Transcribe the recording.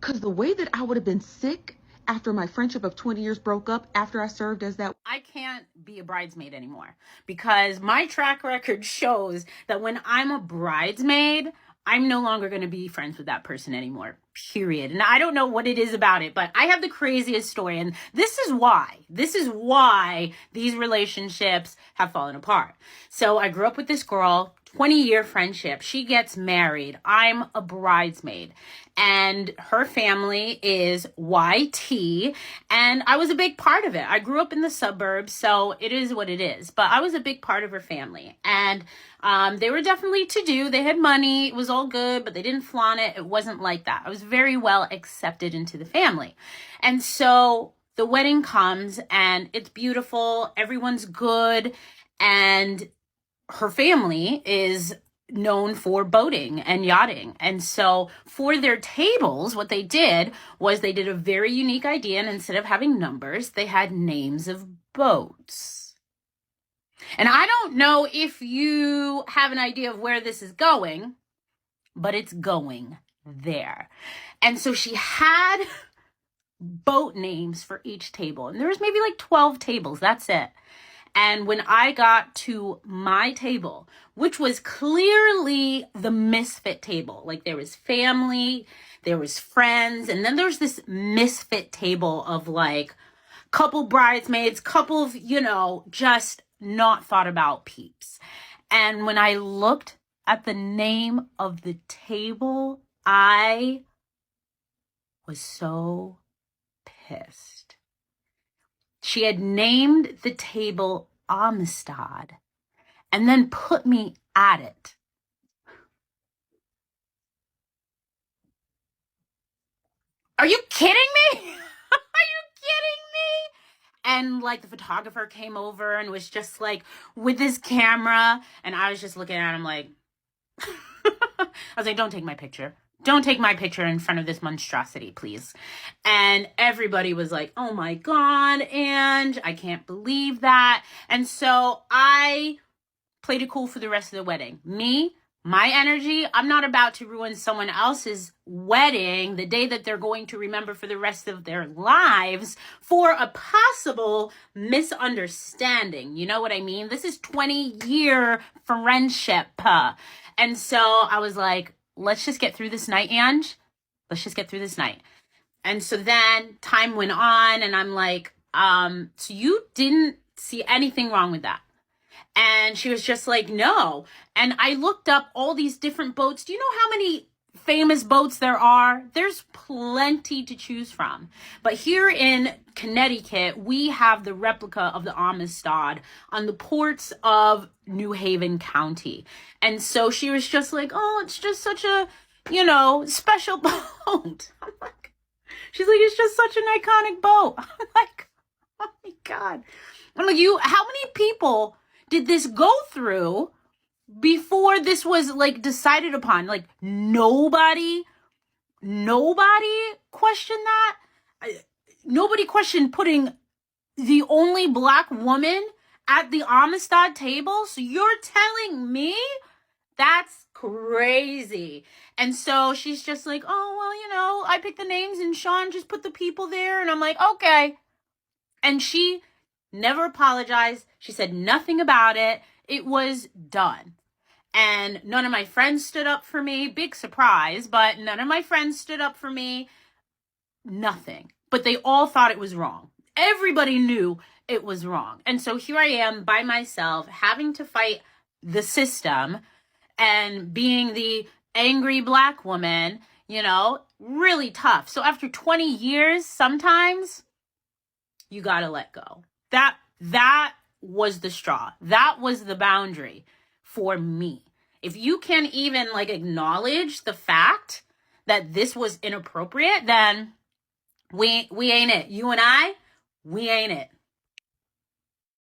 Because the way that I would have been sick after my friendship of 20 years broke up, after I served as that. I can't be a bridesmaid anymore because my track record shows that when I'm a bridesmaid, I'm no longer going to be friends with that person anymore, period. And I don't know what it is about it, but I have the craziest story. And this is why these relationships have fallen apart. So I grew up with this girl, 20-year friendship. She gets married. I'm a bridesmaid. And her family is YT. And I was a big part of it. I grew up in the suburbs, so it is what it is. But I was a big part of her family. And they were definitely to-do. They had money. It was all good, but they didn't flaunt it. It wasn't like that. I was very well accepted into the family. And so the wedding comes, and it's beautiful. Everyone's good. And her family is known for boating and yachting. And so for their tables, what they did was they did a very unique idea. And instead of having numbers, they had names of boats. And I don't know if you have an idea of where this is going, but it's going there. And so she had boat names for each table. And there was maybe like 12 tables. That's it. And when I got to my table, which was clearly the misfit table, like there was family, there was friends, and then there's this misfit table of like couple bridesmaids, couple of, just not thought about peeps. And when I looked at the name of the table, I was so pissed. She had named the table Amistad and then put me at it. Are you kidding me? Are you kidding me? And like the photographer came over and was just like with his camera, and I was just looking at him like, I was like, don't take my picture. Don't take my picture in front of this monstrosity, please. And everybody was like, oh my God, and I can't believe that. And so I played it cool for the rest of the wedding. Me, my energy, I'm not about to ruin someone else's wedding, the day that they're going to remember for the rest of their lives, for a possible misunderstanding. You know what I mean? This is 20-year friendship. And so I was like, let's just get through this night, Ange. Let's just get through this night. And so then time went on, and I'm like, so you didn't see anything wrong with that? And she was just like, no. And I looked up all these different boats. Do you know how many famous boats there are? There's plenty to choose from. But here in Connecticut, we have the replica of the Amistad on the ports of New Haven County. And so she was just like, oh, it's just such a, special boat. I'm like, she's like, it's just such an iconic boat. I'm like, oh my God. I'm like, how many people did this go through before this was like decided upon? Like nobody questioned that. Nobody questioned putting the only Black woman at the Amistad table. So you're telling me that's crazy? And so she's just like, oh, well, I picked the names and Sean just put the people there. And I'm like, okay. And she never apologized. She said nothing about it. It was done. And none of my friends stood up for me. Big surprise, but none of my friends stood up for me. Nothing. But they all thought it was wrong. Everybody knew it was wrong. And so here I am by myself having to fight the system and being the angry Black woman, really tough. So after 20 years, sometimes you got to let go. That was the straw. That was the boundary for me. If you can't even acknowledge the fact that this was inappropriate, then we ain't it. You and I, we ain't it.